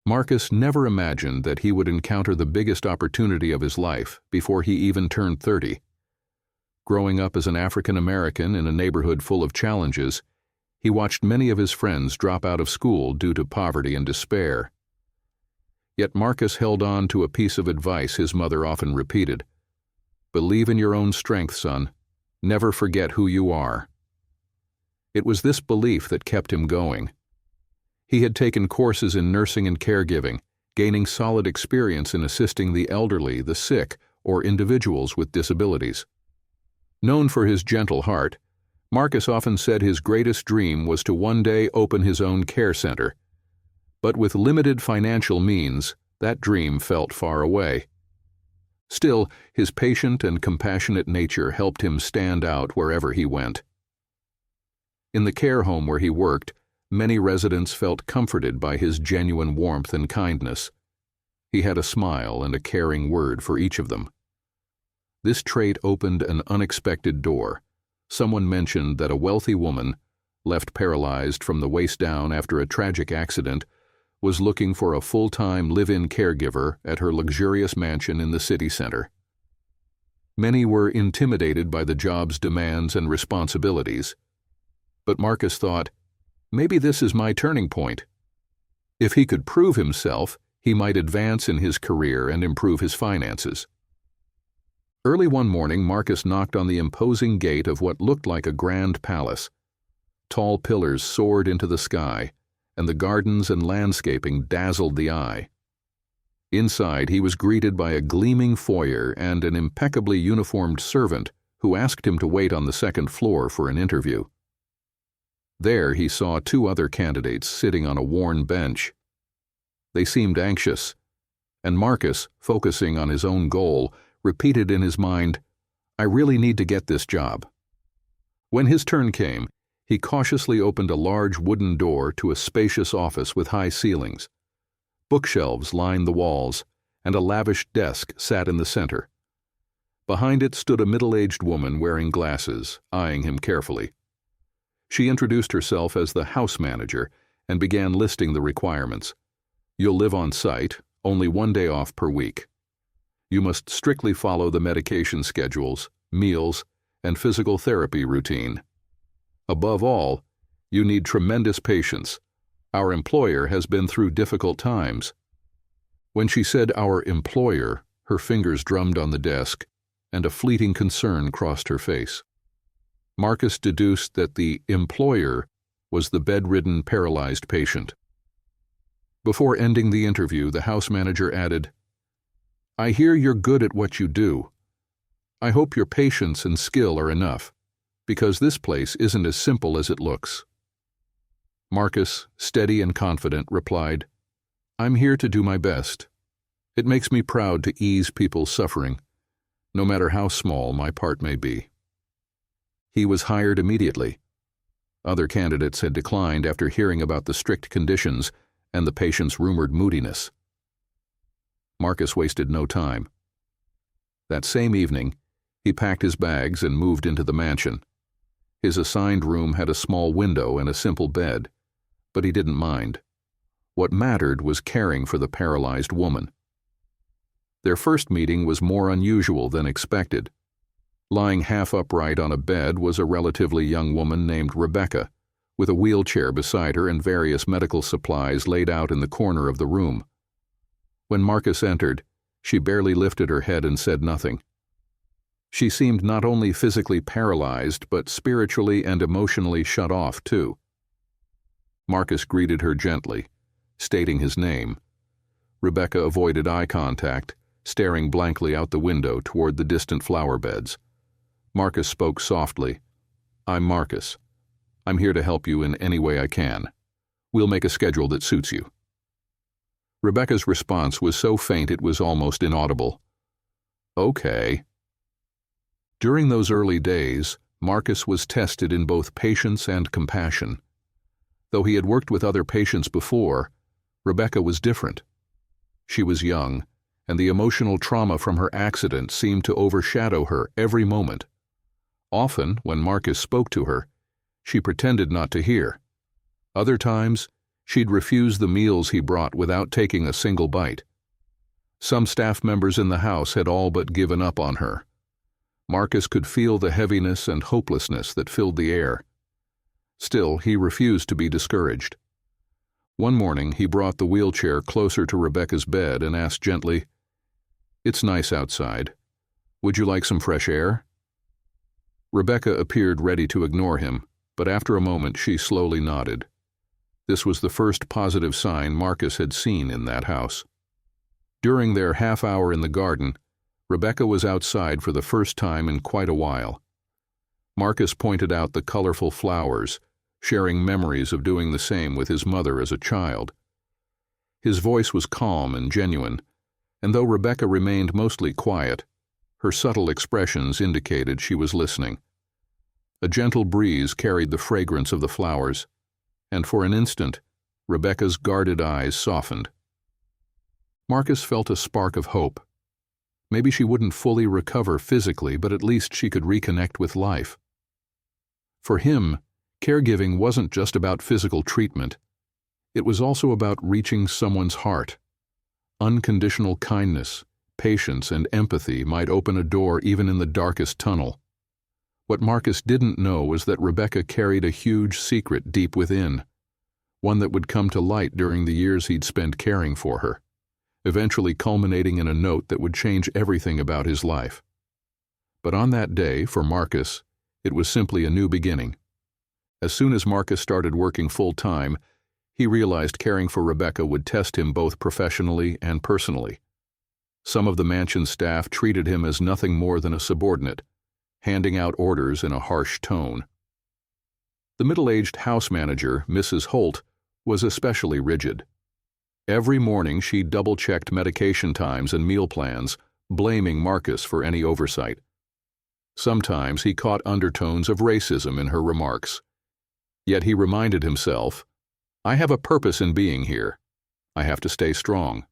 Marcus never imagined that he would encounter the biggest opportunity of his life before he even turned 30. Growing up as an African American in a neighborhood full of challenges, he watched many of his friends drop out of school due to poverty and despair. Yet Marcus held on to a piece of advice his mother often repeated: "Believe in your own strength, son. Never forget who you are." It was this belief that kept him going. He had taken courses in nursing and caregiving, gaining solid experience in assisting the elderly, the sick, or individuals with disabilities. Known for his gentle heart, Marcus often said his greatest dream was to one day open his own care center. But with limited financial means, that dream felt far away. Still, his patient and compassionate nature helped him stand out wherever he went. In the care home where he worked, many residents felt comforted by his genuine warmth and kindness. He had a smile and a caring word for each of them. This trait opened an unexpected door. Someone mentioned that a wealthy woman, left paralyzed from the waist down after a tragic accident, was looking for a full-time live-in caregiver at her luxurious mansion in the city center. Many were intimidated by the job's demands and responsibilities. But Marcus thought, maybe this is my turning point. If he could prove himself, he might advance in his career and improve his finances. Early one morning, Marcus knocked on the imposing gate of what looked like a grand palace. Tall pillars soared into the sky, and the gardens and landscaping dazzled the eye. Inside, he was greeted by a gleaming foyer and an impeccably uniformed servant who asked him to wait on the second floor for an interview. There he saw two other candidates sitting on a worn bench. They seemed anxious, and Marcus, focusing on his own goal, repeated in his mind, "I really need to get this job." When his turn came, he cautiously opened a large wooden door to a spacious office with high ceilings. Bookshelves lined the walls, and a lavish desk sat in the center. Behind it stood a middle-aged woman wearing glasses, eyeing him carefully. She introduced herself as the house manager and began listing the requirements. You'll live on site, only one day off per week. You must strictly follow the medication schedules, meals, and physical therapy routine. Above all, you need tremendous patience. Our employer has been through difficult times. When she said "our employer," her fingers drummed on the desk, and a fleeting concern crossed her face. Marcus deduced that the employer was the bedridden, paralyzed patient. Before ending the interview, the house manager added, "I hear you're good at what you do. I hope your patience and skill are enough, because this place isn't as simple as it looks." Marcus, steady and confident, replied, "I'm here to do my best. It makes me proud to ease people's suffering, no matter how small my part may be." He was hired immediately. Other candidates had declined after hearing about the strict conditions and the patient's rumored moodiness. Marcus wasted no time. That same evening, he packed his bags and moved into the mansion. His assigned room had a small window and a simple bed, but he didn't mind. What mattered was caring for the paralyzed woman. Their first meeting was more unusual than expected. Lying half upright on a bed was a relatively young woman named Rebecca, with a wheelchair beside her and various medical supplies laid out in the corner of the room. When Marcus entered, she barely lifted her head and said nothing. She seemed not only physically paralyzed, but spiritually and emotionally shut off, too. Marcus greeted her gently, stating his name. Rebecca avoided eye contact, staring blankly out the window toward the distant flower beds. Marcus spoke softly. "I'm Marcus. I'm here to help you in any way I can. We'll make a schedule that suits you." Rebecca's response was so faint it was almost inaudible. "Okay." During those early days, Marcus was tested in both patience and compassion. Though he had worked with other patients before, Rebecca was different. She was young, and the emotional trauma from her accident seemed to overshadow her every moment. Often, when Marcus spoke to her, she pretended not to hear. Other times, She'd refuse the meals he brought without taking a single bite. Some staff members in the house had all but given up on her. Marcus could feel the heaviness and hopelessness that filled the air. Still, he refused to be discouraged. One morning, he brought the wheelchair closer to Rebecca's bed and asked gently, "It's nice outside. Would you like some fresh air?" Rebecca appeared ready to ignore him, but after a moment she slowly nodded. This was the first positive sign Marcus had seen in that house. During their half hour in the garden, Rebecca was outside for the first time in quite a while. Marcus pointed out the colorful flowers, sharing memories of doing the same with his mother as a child. His voice was calm and genuine, and though Rebecca remained mostly quiet, her subtle expressions indicated she was listening. A gentle breeze carried the fragrance of the flowers, and for an instant, Rebecca's guarded eyes softened. Marcus felt a spark of hope. Maybe she wouldn't fully recover physically, but at least she could reconnect with life. For him, caregiving wasn't just about physical treatment. It was also about reaching someone's heart. Unconditional kindness, patience, and empathy might open a door even in the darkest tunnel. What Marcus didn't know was that Rebecca carried a huge secret deep within, one that would come to light during the years he'd spent caring for her, eventually culminating in a note that would change everything about his life. But on that day, for Marcus, it was simply a new beginning. As soon as Marcus started working full-time, he realized caring for Rebecca would test him both professionally and personally. Some of the mansion staff treated him as nothing more than a subordinate, handing out orders in a harsh tone. The middle-aged house manager, Mrs. Holt, was especially rigid. Every morning she double-checked medication times and meal plans, blaming Marcus for any oversight. Sometimes he caught undertones of racism in her remarks. Yet he reminded himself, "I have a purpose in being here. I have to stay strong."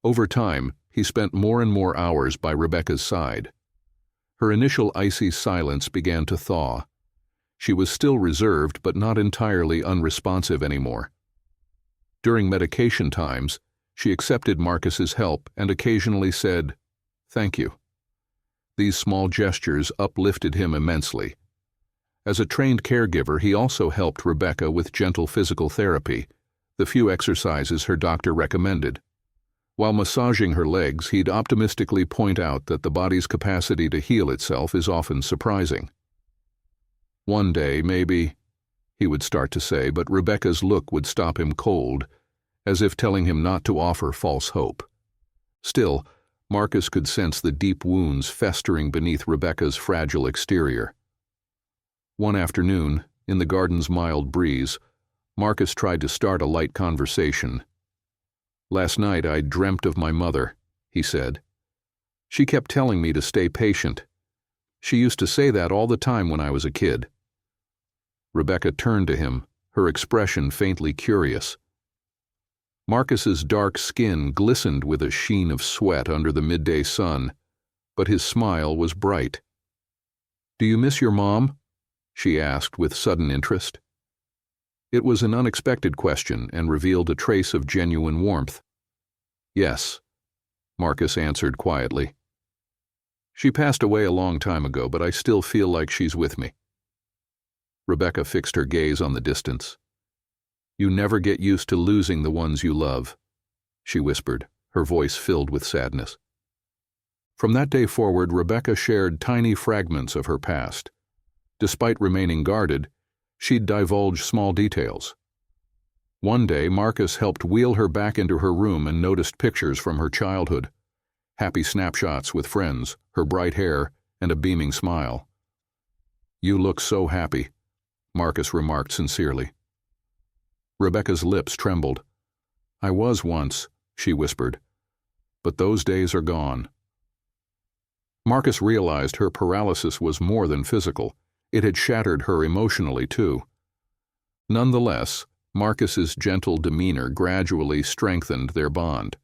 Over time, he spent more and more hours by Rebecca's side. Her initial icy silence began to thaw. She was still reserved, but not entirely unresponsive anymore. During medication times, she accepted Marcus's help and occasionally said, "Thank you." These small gestures uplifted him immensely. As a trained caregiver, he also helped Rebecca with gentle physical therapy, the few exercises her doctor recommended. While massaging her legs, he'd optimistically point out that the body's capacity to heal itself is often surprising. "One day, maybe," he would start to say, but Rebecca's look would stop him cold, as if telling him not to offer false hope. Still, Marcus could sense the deep wounds festering beneath Rebecca's fragile exterior. One afternoon, in the garden's mild breeze, Marcus tried to start a light conversation. "Last night I dreamt of my mother," he said. "She kept telling me to stay patient. She used to say that all the time when I was a kid." Rebecca turned to him, her expression faintly curious. Marcus's dark skin glistened with a sheen of sweat under the midday sun, but his smile was bright. "Do you miss your mom?" she asked with sudden interest. It was an unexpected question and revealed a trace of genuine warmth. "Yes," Marcus answered quietly. "She passed away a long time ago, but I still feel like she's with me." Rebecca fixed her gaze on the distance. "You never get used to losing the ones you love," she whispered, her voice filled with sadness. From that day forward, Rebecca shared tiny fragments of her past. Despite remaining guarded, she'd divulge small details. One day, Marcus helped wheel her back into her room and noticed pictures from her childhood. Happy snapshots with friends, her bright hair, and a beaming smile. "You look so happy," Marcus remarked sincerely. Rebecca's lips trembled. "I was once," she whispered, "but those days are gone." Marcus realized her paralysis was more than physical. It had shattered her emotionally, too. Nonetheless, Marcus's gentle demeanor gradually strengthened their bond.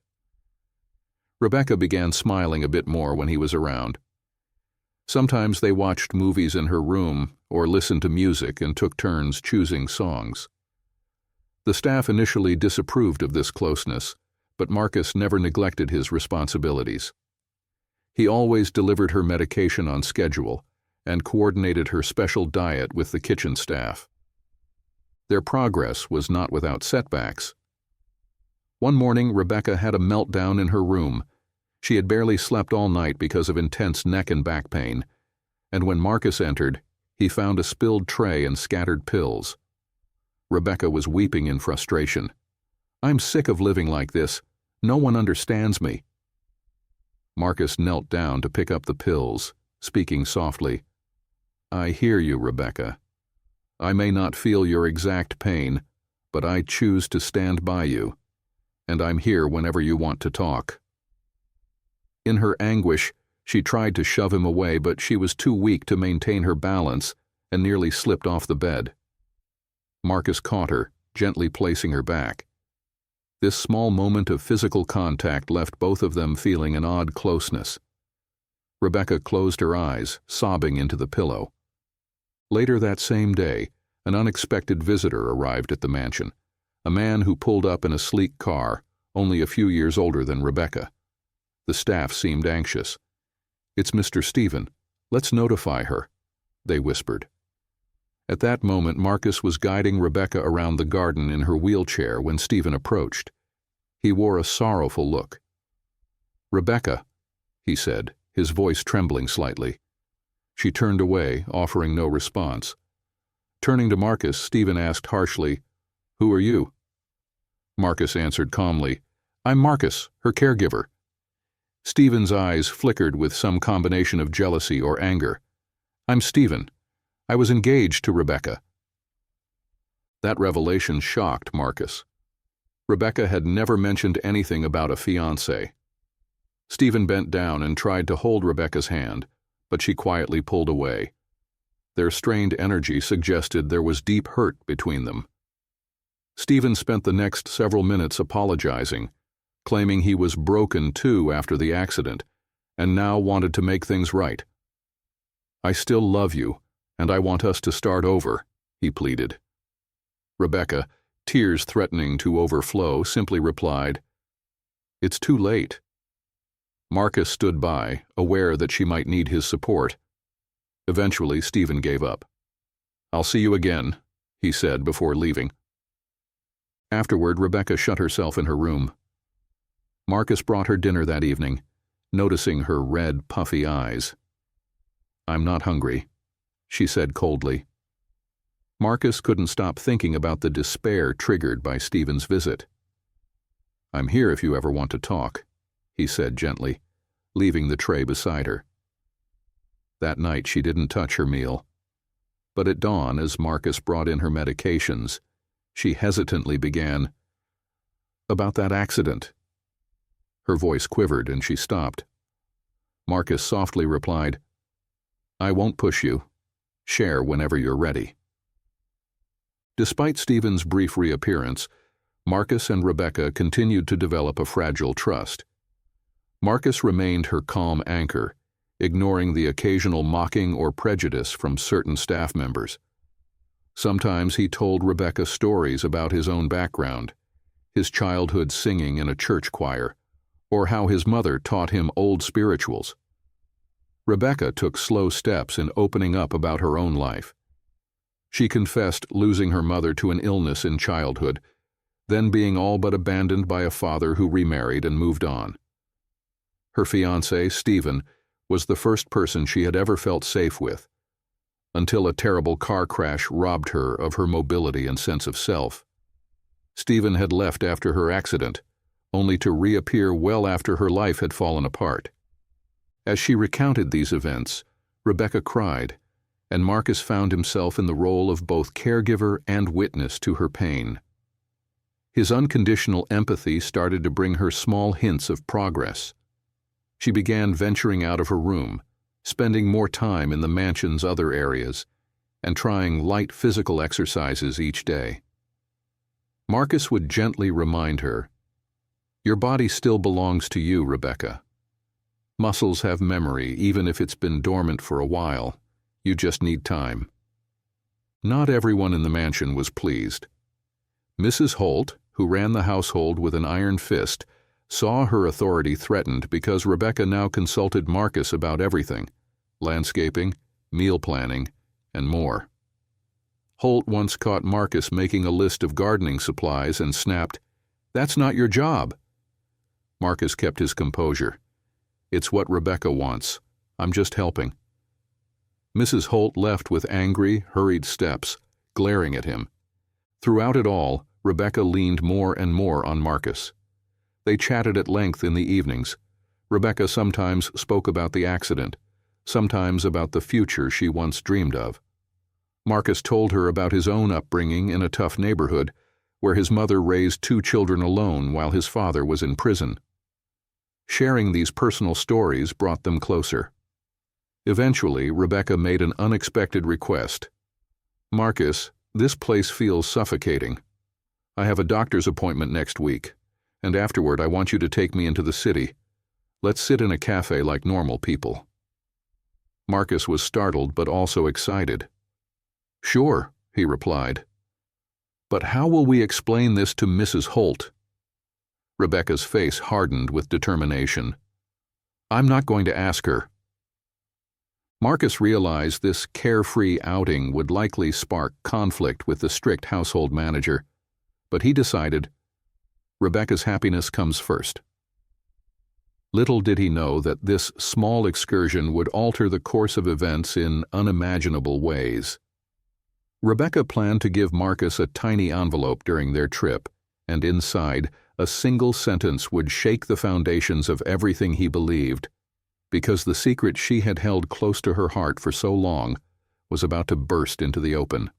Rebecca began smiling a bit more when he was around. Sometimes they watched movies in her room or listened to music and took turns choosing songs. The staff initially disapproved of this closeness, but Marcus never neglected his responsibilities. He always delivered her medication on schedule and coordinated her special diet with the kitchen staff. Their progress was not without setbacks. One morning, Rebecca had a meltdown in her room. She had barely slept all night because of intense neck and back pain, and when Marcus entered, he found a spilled tray and scattered pills. Rebecca was weeping in frustration. "I'm sick of living like this. No one understands me." Marcus knelt down to pick up the pills, speaking softly. "I hear you, Rebecca. I may not feel your exact pain, but I choose to stand by you, and I'm here whenever you want to talk." In her anguish, she tried to shove him away, but she was too weak to maintain her balance and nearly slipped off the bed. Marcus caught her, gently placing her back. This small moment of physical contact left both of them feeling an odd closeness. Rebecca closed her eyes, sobbing into the pillow. Later that same day, an unexpected visitor arrived at the mansion, a man who pulled up in a sleek car, only a few years older than Rebecca. The staff seemed anxious. "It's Mr. Stephen. Let's notify her," they whispered. At that moment, Marcus was guiding Rebecca around the garden in her wheelchair when Stephen approached. He wore a sorrowful look. "Rebecca," he said, his voice trembling slightly. She turned away, offering no response. Turning to Marcus, Stephen asked harshly, "Who are you?" Marcus answered calmly, "I'm Marcus, her caregiver." Stephen's eyes flickered with some combination of jealousy or anger. "I'm Stephen. I was engaged to Rebecca." That revelation shocked Marcus. Rebecca had never mentioned anything about a fiancé. Stephen bent down and tried to hold Rebecca's hand, but she quietly pulled away. Their strained energy suggested there was deep hurt between them. Stephen spent the next several minutes apologizing, claiming he was broken too after the accident, and now wanted to make things right. "I still love you, and I want us to start over," he pleaded. Rebecca, tears threatening to overflow, simply replied, "It's too late." Marcus stood by, aware that she might need his support. Eventually, Stephen gave up. "I'll see you again," he said before leaving. Afterward, Rebecca shut herself in her room. Marcus brought her dinner that evening, noticing her red, puffy eyes. "I'm not hungry," she said coldly. Marcus couldn't stop thinking about the despair triggered by Stephen's visit. "I'm here if you ever want to talk," he said gently, leaving the tray beside her. That night she didn't touch her meal. But at dawn, as Marcus brought in her medications, she hesitantly began, "About that accident." Her voice quivered and she stopped. Marcus softly replied, "I won't push you. Share whenever you're ready." Despite Stephen's brief reappearance, Marcus and Rebecca continued to develop a fragile trust. Marcus remained her calm anchor, ignoring the occasional mocking or prejudice from certain staff members. Sometimes he told Rebecca stories about his own background, his childhood singing in a church choir, or how his mother taught him old spirituals. Rebecca took slow steps in opening up about her own life. She confessed losing her mother to an illness in childhood, then being all but abandoned by a father who remarried and moved on. Her fiancé, Stephen, was the first person she had ever felt safe with, until a terrible car crash robbed her of her mobility and sense of self. Stephen had left after her accident, only to reappear well after her life had fallen apart. As she recounted these events, Rebecca cried, and Marcus found himself in the role of both caregiver and witness to her pain. His unconditional empathy started to bring her small hints of progress. She began venturing out of her room, spending more time in the mansion's other areas, and trying light physical exercises each day. Marcus would gently remind her, "Your body still belongs to you, Rebecca. Muscles have memory, even if it's been dormant for a while. You just need time." Not everyone in the mansion was pleased. Mrs. Holt, who ran the household with an iron fist, saw her authority threatened because Rebecca now consulted Marcus about everything: landscaping, meal planning, and more. Holt once caught Marcus making a list of gardening supplies and snapped, "That's not your job." Marcus kept his composure. "It's what Rebecca wants. I'm just helping." Mrs. Holt left with angry, hurried steps, glaring at him. Throughout it all, Rebecca leaned more and more on Marcus. They chatted at length in the evenings. Rebecca sometimes spoke about the accident, sometimes about the future she once dreamed of. Marcus told her about his own upbringing in a tough neighborhood, where his mother raised 2 children alone while his father was in prison. Sharing these personal stories brought them closer. Eventually, Rebecca made an unexpected request. "Marcus, this place feels suffocating. I have a doctor's appointment next week, and afterward I want you to take me into the city. Let's sit in a cafe like normal people." Marcus was startled but also excited. "Sure," he replied. "But how will we explain this to Mrs. Holt?" Rebecca's face hardened with determination. "I'm not going to ask her." Marcus realized this carefree outing would likely spark conflict with the strict household manager, but he decided Rebecca's happiness comes first. Little did he know that this small excursion would alter the course of events in unimaginable ways. Rebecca planned to give Marcus a tiny envelope during their trip, and inside, a single sentence would shake the foundations of everything he believed, because the secret she had held close to her heart for so long was about to burst into the open.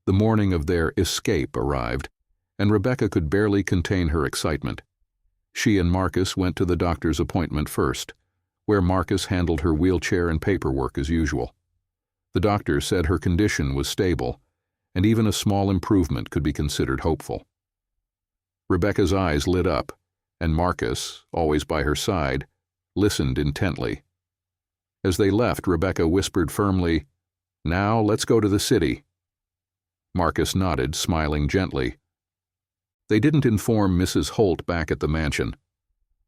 The morning of their escape arrived, and Rebecca could barely contain her excitement. She and Marcus went to the doctor's appointment first, where Marcus handled her wheelchair and paperwork as usual. The doctor said her condition was stable, and even a small improvement could be considered hopeful. Rebecca's eyes lit up, and Marcus, always by her side, listened intently. As they left, Rebecca whispered firmly, "Now let's go to the city." Marcus nodded, smiling gently. They didn't inform Mrs. Holt back at the mansion.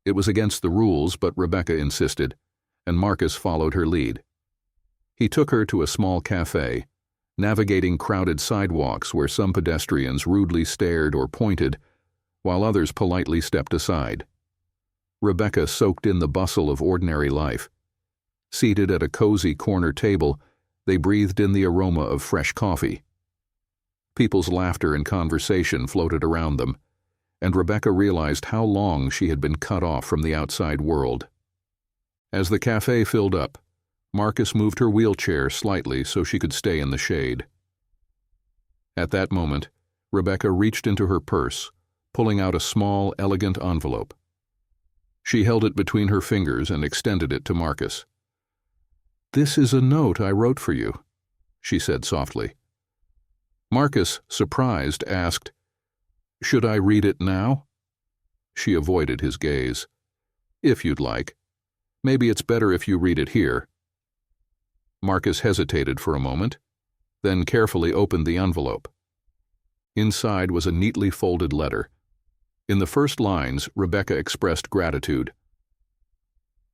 It was against the rules, but Rebecca insisted, and Marcus followed her lead. He took her to a small cafe, navigating crowded sidewalks where some pedestrians rudely stared or pointed, while others politely stepped aside. Rebecca soaked in the bustle of ordinary life. Seated at a cozy corner table, they breathed in the aroma of fresh coffee. People's laughter and conversation floated around them, and Rebecca realized how long she had been cut off from the outside world. As the cafe filled up, Marcus moved her wheelchair slightly so she could stay in the shade. At that moment, Rebecca reached into her purse, pulling out a small, elegant envelope. She held it between her fingers and extended it to Marcus. "This is a note I wrote for you," she said softly. Marcus, surprised, asked, "Should I read it now?" She avoided his gaze. "If you'd like. Maybe it's better if you read it here." Marcus hesitated for a moment, then carefully opened the envelope. Inside was a neatly folded letter. In the first lines, Rebecca expressed gratitude.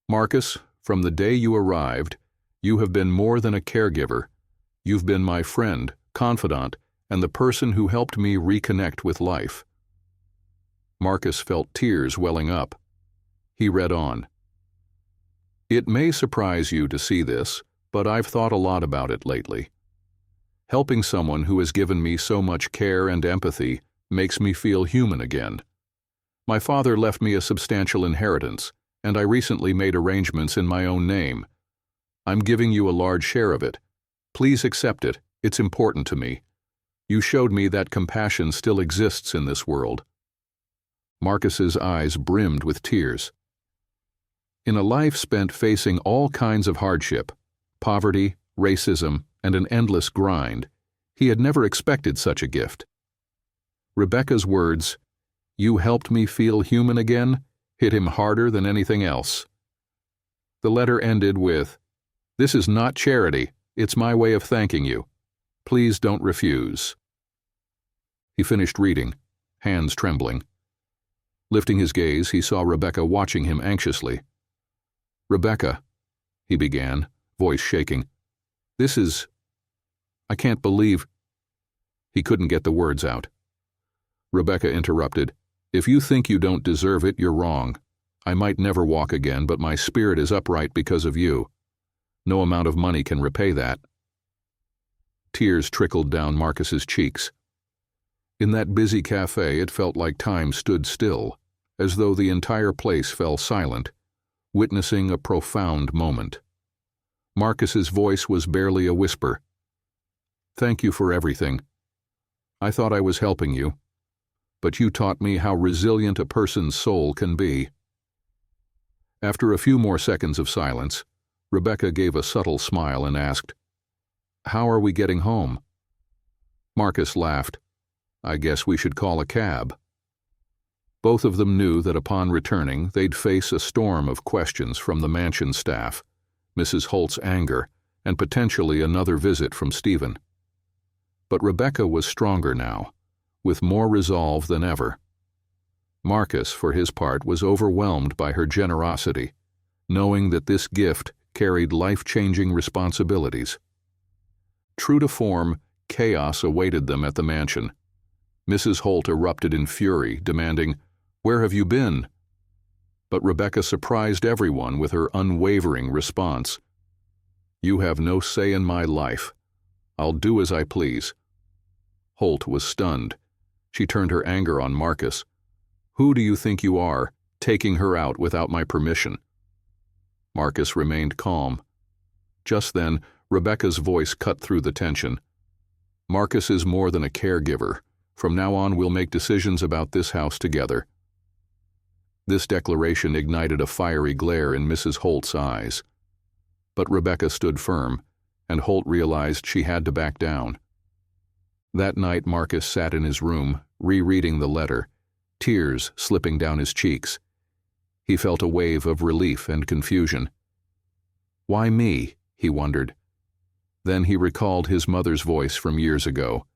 "Marcus, from the day you arrived, you have been more than a caregiver. You've been my friend, confidant, and the person who helped me reconnect with life." Marcus felt tears welling up. He read on. "It may surprise you to see this, but I've thought a lot about it lately. Helping someone who has given me so much care and empathy makes me feel human again. My father left me a substantial inheritance, and I recently made arrangements in my own name. I'm giving you a large share of it. Please accept it. It's important to me. You showed me that compassion still exists in this world." Marcus's eyes brimmed with tears. In a life spent facing all kinds of hardship, poverty, racism, and an endless grind, he had never expected such a gift. Rebecca's words, "You helped me feel human again," hit him harder than anything else. The letter ended with, "This is not charity. It's my way of thanking you. Please don't refuse." He finished reading, hands trembling. Lifting his gaze, he saw Rebecca watching him anxiously. "Rebecca," he began, voice shaking. I can't believe—" He couldn't get the words out. Rebecca interrupted. "If you think you don't deserve it, you're wrong. I might never walk again, but my spirit is upright because of you. No amount of money can repay that." Tears trickled down Marcus's cheeks. In that busy cafe, it felt like time stood still, as though the entire place fell silent, witnessing a profound moment. Marcus's voice was barely a whisper. "Thank you for everything. I thought I was helping you, but you taught me how resilient a person's soul can be." After a few more seconds of silence, Rebecca gave a subtle smile and asked, "How are we getting home?" Marcus laughed. "I guess we should call a cab." Both of them knew that upon returning, they'd face a storm of questions from the mansion staff, Mrs. Holt's anger, and potentially another visit from Stephen. But Rebecca was stronger now, with more resolve than ever. Marcus, for his part, was overwhelmed by her generosity, knowing that this gift carried life-changing responsibilities. True to form, chaos awaited them at the mansion. Mrs. Holt erupted in fury, demanding, "Where have you been?" But Rebecca surprised everyone with her unwavering response. "You have no say in my life. I'll do as I please." Holt was stunned. She turned her anger on Marcus. "Who do you think you are, taking her out without my permission?" Marcus remained calm. Just then, Rebecca's voice cut through the tension. "Marcus is more than a caregiver. From now on, we'll make decisions about this house together." This declaration ignited a fiery glare in Mrs. Holt's eyes. But Rebecca stood firm, and Holt realized she had to back down. That night Marcus sat in his room, rereading the letter, tears slipping down his cheeks. He felt a wave of relief and confusion. Why me? He wondered. Then he recalled his mother's voice from years ago.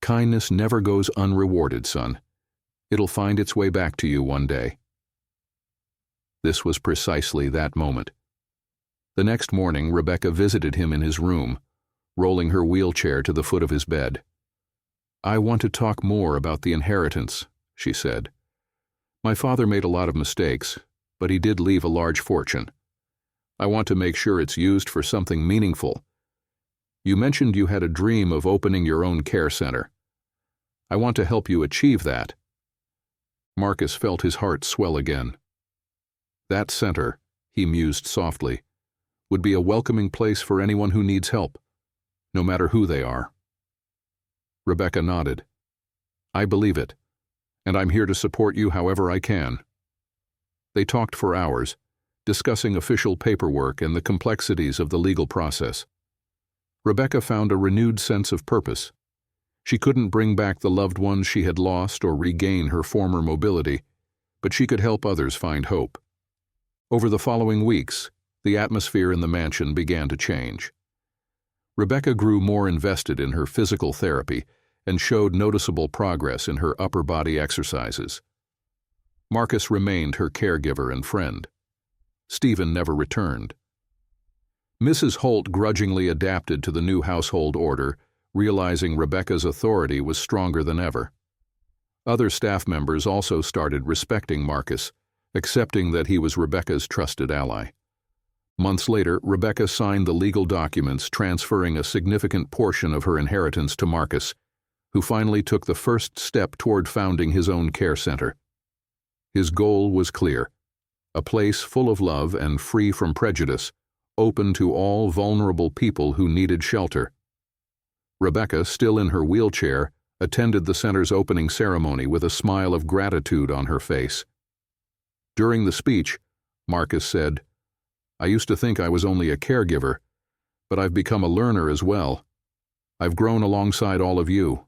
Kindness never goes unrewarded, son. It'll find its way back to you one day. This was precisely that moment. The next morning, Rebecca visited him in his room, rolling her wheelchair to the foot of his bed. "I want to talk more about the inheritance," she said. "My father made a lot of mistakes, but he did leave a large fortune. I want to make sure it's used for something meaningful. You mentioned you had a dream of opening your own care center. I want to help you achieve that." Marcus felt his heart swell again. That center, he mused softly, would be a welcoming place for anyone who needs help, no matter who they are. Rebecca nodded. "I believe it, and I'm here to support you however I can." They talked for hours, discussing official paperwork and the complexities of the legal process. Rebecca found a renewed sense of purpose. She couldn't bring back the loved ones she had lost or regain her former mobility, but she could help others find hope. Over the following weeks, the atmosphere in the mansion began to change. Rebecca grew more invested in her physical therapy and showed noticeable progress in her upper body exercises. Marcus remained her caregiver and friend. Stephen never returned. Mrs. Holt grudgingly adapted to the new household order, realizing Rebecca's authority was stronger than ever. Other staff members also started respecting Marcus, accepting that he was Rebecca's trusted ally. Months later, Rebecca signed the legal documents transferring a significant portion of her inheritance to Marcus, who finally took the first step toward founding his own care center. His goal was clear: a place full of love and free from prejudice, open to all vulnerable people who needed shelter. Rebecca, still in her wheelchair, attended the center's opening ceremony with a smile of gratitude on her face. During the speech, Marcus said, "I used to think I was only a caregiver, but I've become a learner as well. I've grown alongside all of you."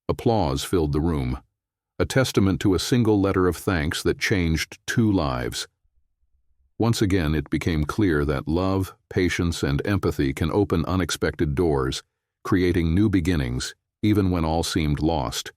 Applause filled the room, a testament to a single letter of thanks that changed 2 lives. Once again, it became clear that love, patience, and empathy can open unexpected doors, creating new beginnings, even when all seemed lost.